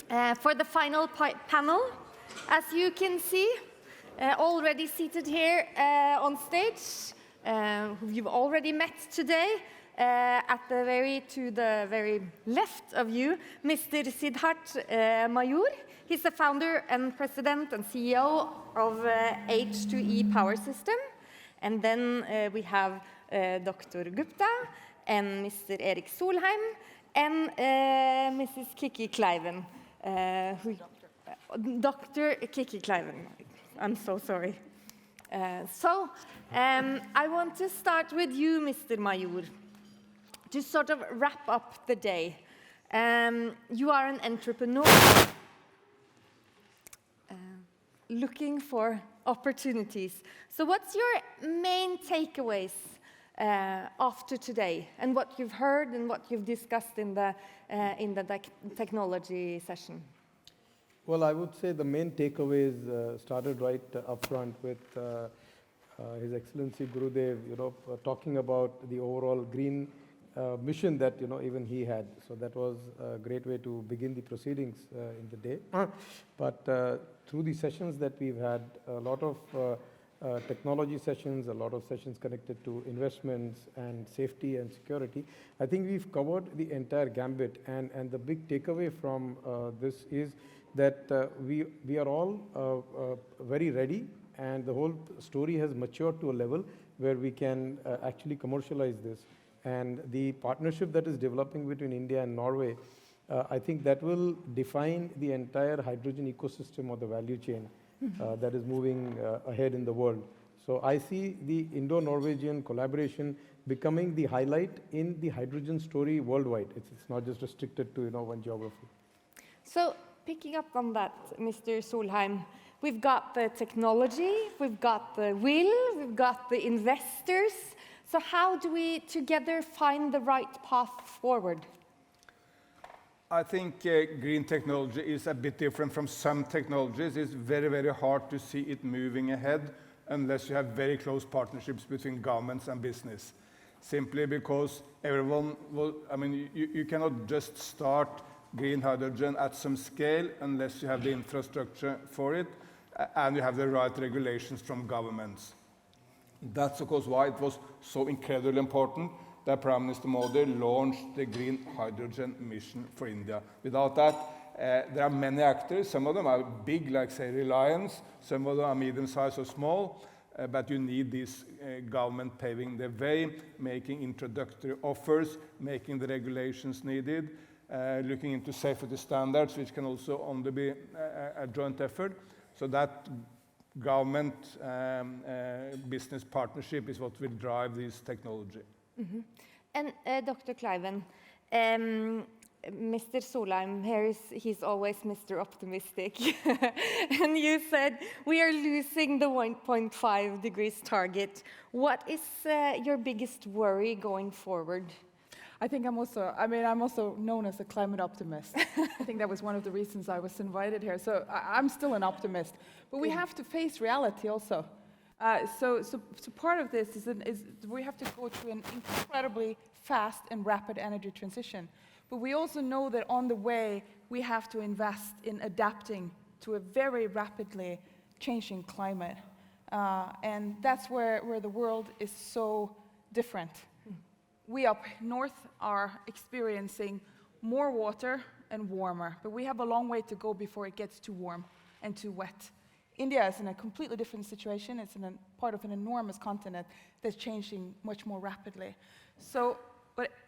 For the final panel, as you can see, already seated here on stage, who you've already met today, to the very left of you, Mr. Siddharth Mayur. He's the founder and president and CEO of H2E Power System. And then we have Dr. Gupta and Mr. Erik Solheim and Mrs. Kiki Kleiven. Dr. Kiki Kleiven. I'm so sorry. I want to start with you, Mr. Mayur, to sort of wrap up the day. You are an entrepreneur looking for opportunities. So what's your main takeaways after today, and what you've heard and what you've discussed in the technology session? Well, I would say the main takeaways started right up front with His Excellency Gurudev, talking about the overall green mission that even he had. So that was a great way to begin the proceedings in the day. But through the sessions that we've had, a lot of technology sessions, a lot of sessions connected to investments and safety and security, I think we've covered the entire gambit. And the big takeaway from this is that we are all very ready, and the whole story has matured to a level where we can actually commercialize this. And the partnership that is developing between India and Norway, I think that will define the entire hydrogen ecosystem or the value chain that is moving ahead in the world. So I see the Indo-Norwegian collaboration becoming the highlight in the hydrogen story worldwide. It's not just restricted to one geography. So picking up on that, Mr. Solheim, we've got the technology, we've got the will, we've got the investors. So how do we together find the right path forward? I think green technology is a bit different from some technologies. It's very, very hard to see it moving ahead unless you have very close partnerships between governments and business. Simply because everyone will, you cannot just start green hydrogen at some scale unless you have the infrastructure for it and you have the right regulations from governments. That's, of course, why it was so incredibly important that Prime Minister Modi launched the green hydrogen mission for India. Without that, there are many actors. Some of them are big, like, say, Reliance. Some of them are medium-sized or small. But you need this government paving the way, making introductory offers, making the regulations needed, looking into safety standards, which can also only be a joint effort. So that government business partnership is what will drive this technology. Mm-hmm. And Dr. Kleiven, Mr. Solheim here he's always Mr. Optimistic. And you said we are losing the 1.5 degrees target. What is your biggest worry going forward? I think I'm also known as a climate optimist. I think that was one of the reasons I was invited here. So I'm still an optimist. But we have to face reality also. So part of this is we have to go through an incredibly fast and rapid energy transition. But we also know that on the way, we have to invest in adapting to a very rapidly changing climate. And that's where the world is so different. We up north are experiencing more water and warmer, but we have a long way to go before it gets too warm and too wet. India is in a completely different situation. It's part of an enormous continent that's changing much more rapidly. So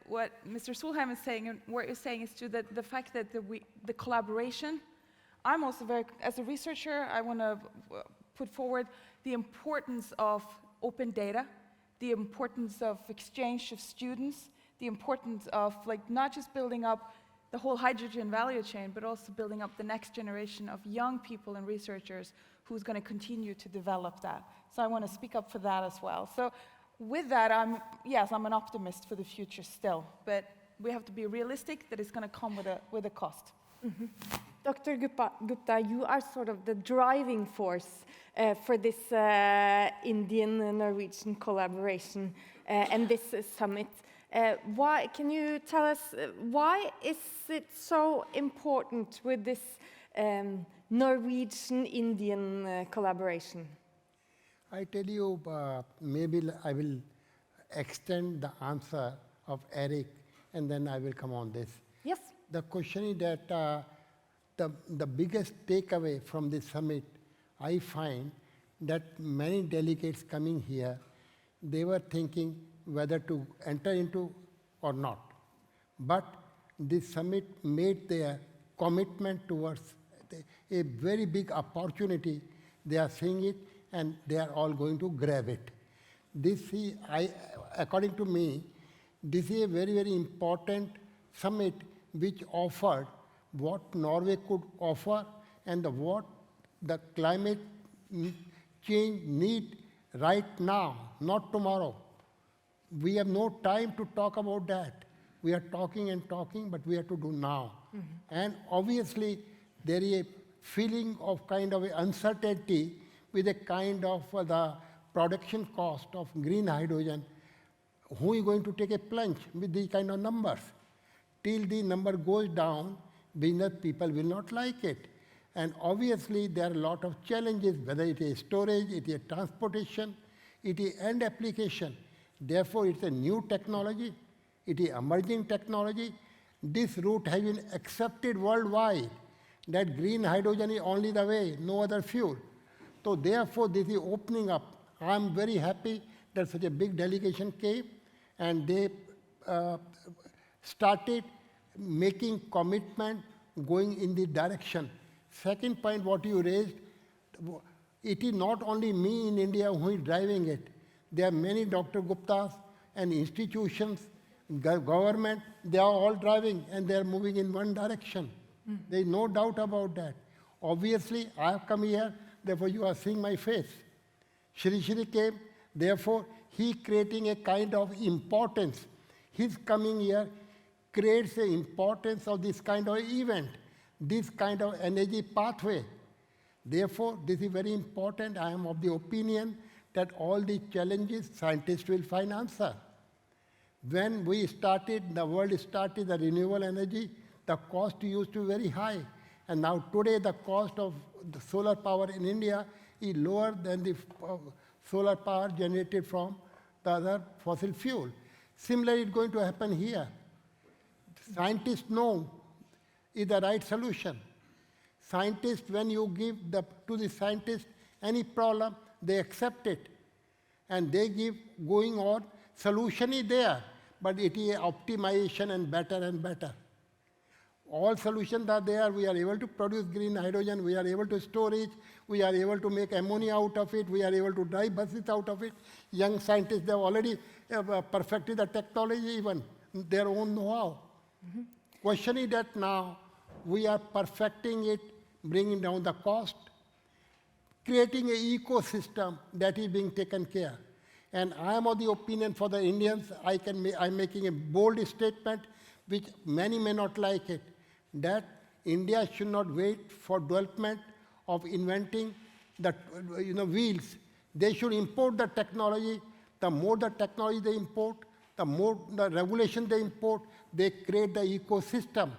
what Mr. Solheim is saying and what you're saying is that the fact that the collaboration, I'm also as a researcher, I want to put forward the importance of open data, the importance of exchange of students, the importance of not just building up the whole hydrogen value chain, but also building up the next generation of young people and researchers who's going to continue to develop that. So I want to speak up for that as well. So with that, I'm an optimist for the future still, but we have to be realistic that it's going to come with a cost. Mm-hmm. Dr. Gupta, you are sort of the driving force for this Indian-Norwegian collaboration and this summit. Why can you tell us why is it so important with this Norwegian-Indian collaboration? I tell you, maybe I will extend the answer of Eric, and then I will come on this. Yes. The question is that the biggest takeaway from this summit, I find that many delegates coming here, they were thinking whether to enter into or not. But this summit made their commitment towards a very big opportunity. They are seeing it, and they are all going to grab it. This is, according to me, this is a very, very important summit which offered what Norway could offer and what the climate change need right now, not tomorrow. We have no time to talk about that. We are talking and talking, but we have to do now. And obviously, there is a feeling of kind of uncertainty with a kind of the production cost of green hydrogen. Who is going to take a plunge with these kind of numbers? Till the number goes down, business people will not like it. And obviously, there are a lot of challenges, whether it is storage, it is transportation, it is end application. Therefore, it's a new technology, it is emerging technology. This route has been accepted worldwide, that green hydrogen is only the way, no other fuel. So therefore, this is opening up. I'm very happy that such a big delegation came, and they started making commitment going in the direction. Second point, what you raised, it is not only me in India who is driving it. There are many Dr. Guptas and institutions, government, they are all driving, and they are moving in one direction. There is no doubt about that. Obviously, I have come here, therefore you are seeing my face. Shri Shri came, therefore he creating a kind of importance. His coming here creates the importance of this kind of event, this kind of energy pathway. Therefore, this is very important. I am of the opinion that all the challenges, scientists will find answer. When we started, the world started the renewable energy, the cost used to be very high. And now today, the cost of the solar power in India is lower than the solar power generated from the other fossil fuel. Similarly, it's going to happen here. Scientists know is the right solution. Scientists, when you give to the scientists any problem, they accept it. And they give going on, solution is there, but it is optimization and better. All solutions are there. We are able to produce green hydrogen. We are able to store it. We are able to make ammonia out of it. We are able to drive buses out of it. Young scientists, they have already perfected the technology, even their own know-how. Question is that now we are perfecting it, bringing down the cost, creating an ecosystem that is being taken care. And I am of the opinion for the Indians, I'm making a bold statement, which many may not like it, that India should not wait for development of inventing the wheels. They should import the technology. The more the technology they import, the more the regulation they import, they create the ecosystem.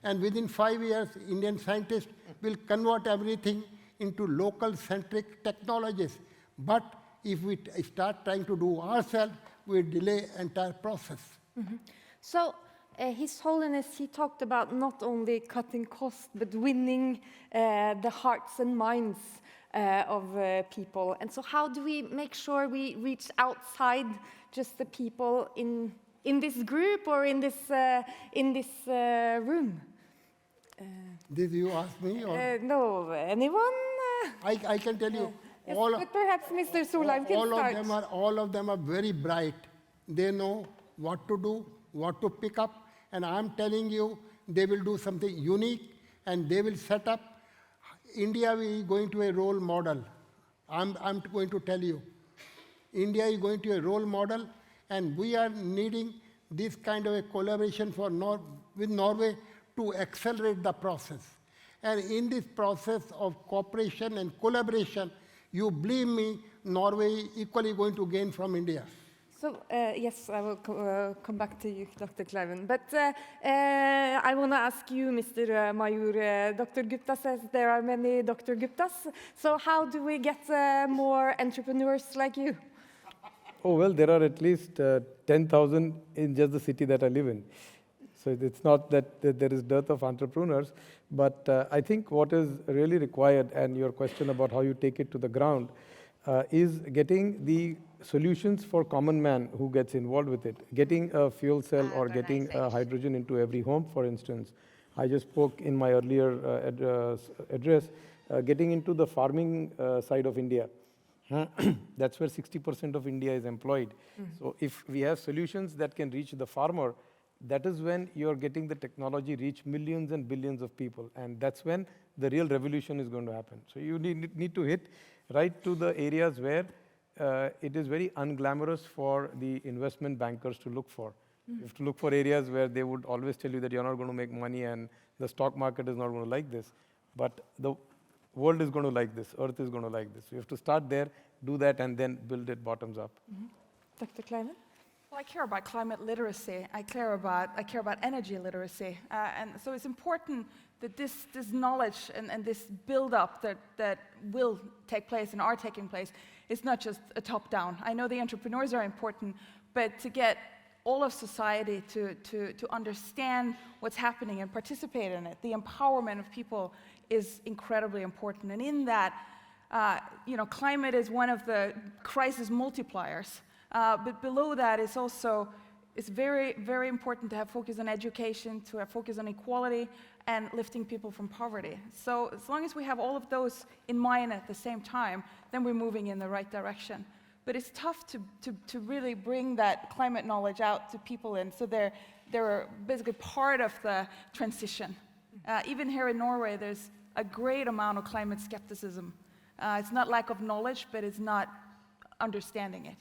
And within 5 years, Indian scientists will convert everything into local-centric technologies. But if we start trying to do ourselves, we delay entire process. So, His Holiness, he talked about not only cutting costs, but winning the hearts and minds of people. And so how do we make sure we reach outside just the people in this group or in this room? Did you ask me? Or? No, anyone? I can tell you, Yes, but perhaps Mr. Solheim can start. All of them are very bright. They know what to do, what to pick up, and I'm telling you, they will do something unique, and they will set up. India is going to a role model. I'm going to tell you. India is going to a role model, and we are needing this kind of a collaboration with Norway to accelerate the process. And in this process of cooperation and collaboration, you believe me, Norway is equally going to gain from India. So, yes, I will come back to you, Dr. Kleiven. But I want to ask you, Mr. Mayur. Dr. Gupta says there are many Dr. Guptas. So how do we get more entrepreneurs like you? Oh, well, there are at least 10,000 in just the city that I live in. So it's not that there is dearth of entrepreneurs, but I think what is really required, and your question about how you take it to the ground, is getting the solutions for common man who gets involved with it. Getting a fuel cell or getting hydrogen into every home, for instance. I just spoke in my earlier address, getting into the farming side of India. That's where 60% of India is employed. So if we have solutions that can reach the farmer, that is when you're getting the technology reach millions and billions of people. And that's when the real revolution is going to happen. So you need to hit right to the areas where it is very unglamorous for the investment bankers to look for. You have to look for areas where they would always tell you that you're not going to make money and the stock market is not going to like this. But the world is going to like this, Earth is going to like this. You have to start there, do that, and then build it bottoms up. Dr. Kleiven? Well, I care about climate literacy. I care about energy literacy. And so it's important that this knowledge and this build-up that will take place and are taking place is not just a top-down. I know the entrepreneurs are important, but to get all of society to understand what's happening and participate in it, the empowerment of people is incredibly important. And in that, climate is one of the crisis multipliers. But below that is also, it's very, very important to have focus on education, to have focus on equality, and lifting people from poverty. So as long as we have all of those in mind at the same time, then we're moving in the right direction. But it's tough to really bring that climate knowledge out to people, and so they're basically part of the transition. Even here in Norway, there's a great amount of climate skepticism. It's not lack of knowledge, but it's not understanding it.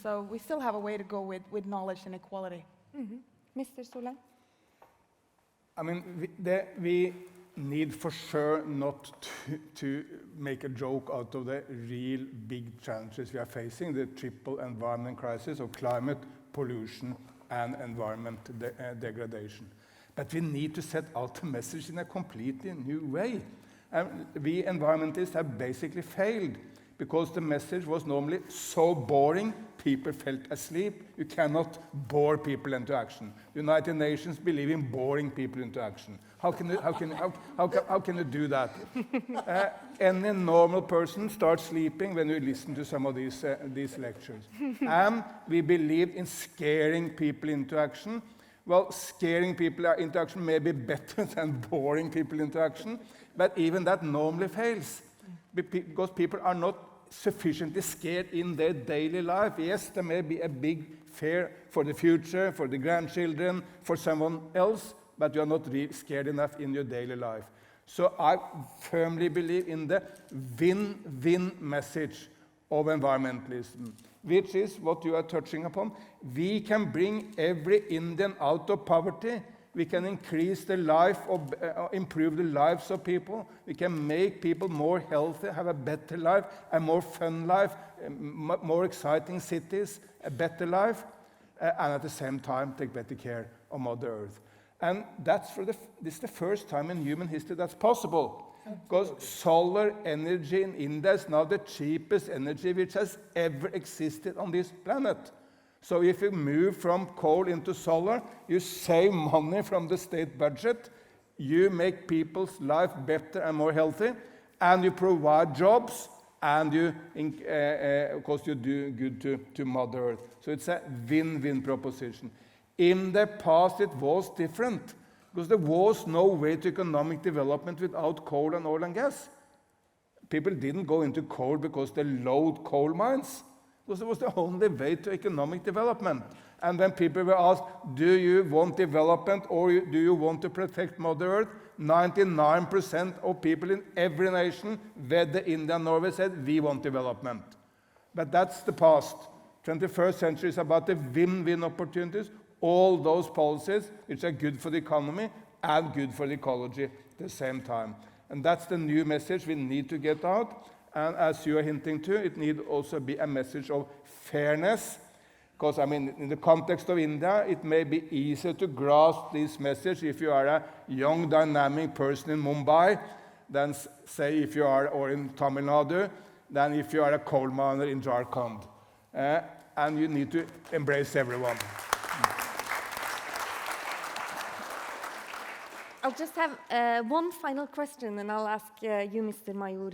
So we still have a way to go with knowledge and equality. Mr. Solheim? I mean, we need for sure not to make a joke out of the real big challenges we are facing, the triple environment crisis of climate, pollution, and environment degradation. But we need to set out the message in a completely new way. And we environmentalists have basically failed because the message was normally so boring, people felt asleep. You cannot bore people into action. The United Nations believe in boring people into action. How can you do that? Any normal person starts sleeping when you listen to some of these lectures. And we believe in scaring people into action. Well, scaring people into action may be better than boring people into action, but even that normally fails because people are not sufficiently scared in their daily life. Yes, there may be a big fear for the future, for the grandchildren, for someone else, but you are not really scared enough in your daily life. So I firmly believe in the win-win message of environmentalism, which is what you are touching upon. We can bring every Indian out of poverty. We can increase the life of, improve the lives of people. We can make people more healthy, have a better life, a more fun life, more exciting cities, a better life, and at the same time take better care of Mother Earth. And this is the first time in human history that's possible. Because solar energy in India is now the cheapest energy which has ever existed on this planet. So if you move from coal into solar, you save money from the state budget, you make people's life better and more healthy, and you provide jobs, and you, of course, you do good to Mother Earth. So it's a win-win proposition. In the past, it was different, because there was no way to economic development without coal and oil and gas. People didn't go into coal because they load coal mines. Because it was the only way to economic development. And when people were asked, do you want development or do you want to protect Mother Earth? 99% of people in every nation, whether India or Norway, said, we want development. But that's the past. 21st century is about the win-win opportunities, all those policies which are good for the economy and good for the ecology at the same time. And that's the new message we need to get out. And as you are hinting to, it need also be a message of fairness. Because, I mean, in the context of India, it may be easier to grasp this message if you are a young, dynamic person in Mumbai than, say, if you are, or in Tamil Nadu, than if you are a coal miner in Jharkhand. And you need to embrace everyone. I'll just have one final question, and I'll ask you, Mr. Mayur.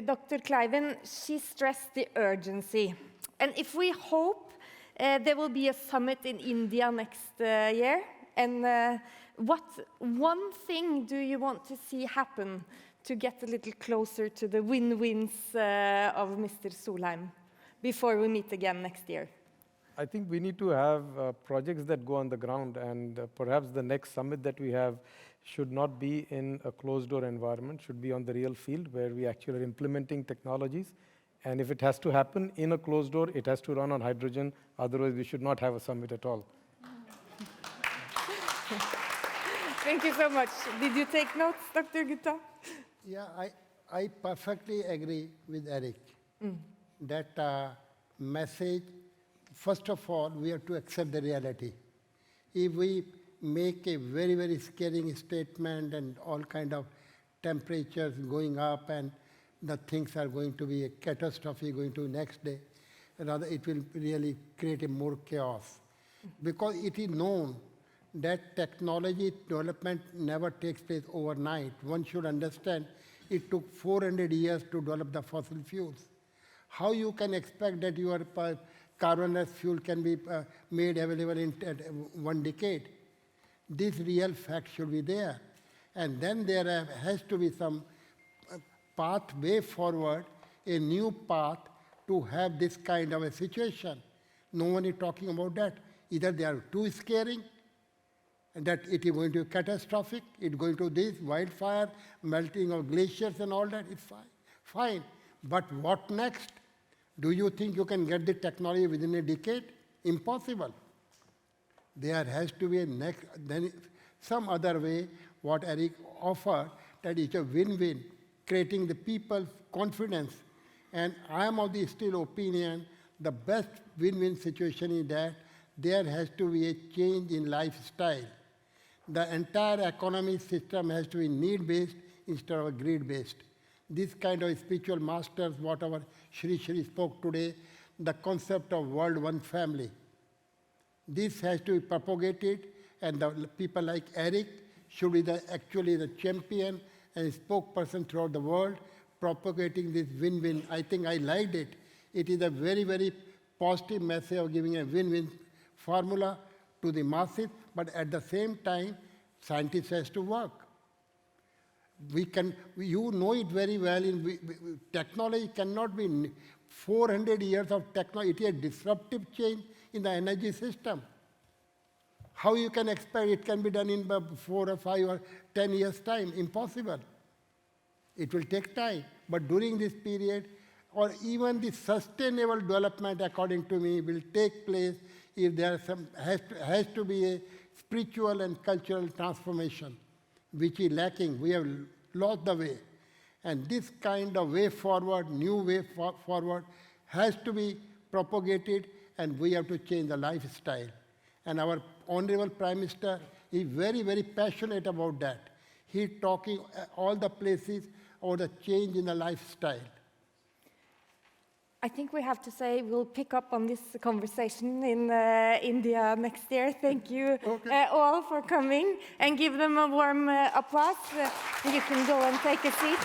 Dr. Kleiven, she stressed the urgency. And if we hope there will be a summit in India next year, and what one thing do you want to see happen to get a little closer to the win-wins of Mr. Solheim before we meet again next year? I think we need to have projects that go on the ground, and perhaps the next summit that we have should not be in a closed-door environment, should be on the real field where we actually are implementing technologies. And if it has to happen in a closed door, it has to run on hydrogen. Otherwise, we should not have a summit at all. Thank you so much. Did you take notes, Dr. Gutta? Yeah, I perfectly agree with Eric. That message, first of all, we have to accept the reality. If we make a very, very scaring statement and all kind of temperatures going up and the things are going to be a catastrophe going to next day, rather it will really create a more chaos. Because it is known that technology development never takes place overnight. One should understand it took 400 years to develop the fossil fuels. How you can expect that your carbon-less fuel can be made available in 1 decade? This real fact should be there. And then there has to be some pathway forward, a new path to have this kind of a situation. No one is talking about that. Either they are too scaring, and that it is going to be catastrophic, it's going to this, wildfire, melting of glaciers and all that, it's fine. Fine. But what next? Do you think you can get the technology within a decade? Impossible. There has to be a next, then some other way, what Eric offered, that is a win-win, creating the people's confidence. And I am of the still opinion, the best win-win situation is that there has to be a change in lifestyle. The entire economy system has to be need-based instead of greed-based. This kind of spiritual masters, whatever Shri spoke today, the concept of world one family. This has to be propagated, and the people like Eric should be actually the champion and spokesperson throughout the world, propagating this win-win. I think I liked it. It is a very, very positive message of giving a win-win formula to the masses, but at the same time, scientists has to work. You know it very well, technology cannot be 400 years of technology. It is a disruptive change in the energy system. How you can expect it can be done in 4 or 5 or 10 years' time? Impossible. It will take time. But during this period, or even the sustainable development, according to me, will take place if there has to be a spiritual and cultural transformation, which is lacking. We have lost the way. And this kind of way forward, new way forward, has to be propagated, and we have to change the lifestyle. And our Honorable Prime Minister is very, very passionate about that. He's talking all the places about the change in the lifestyle. I think we have to say we'll pick up on this conversation in India next year. Thank you all for coming, and give them a warm applause. You can go and take a seat.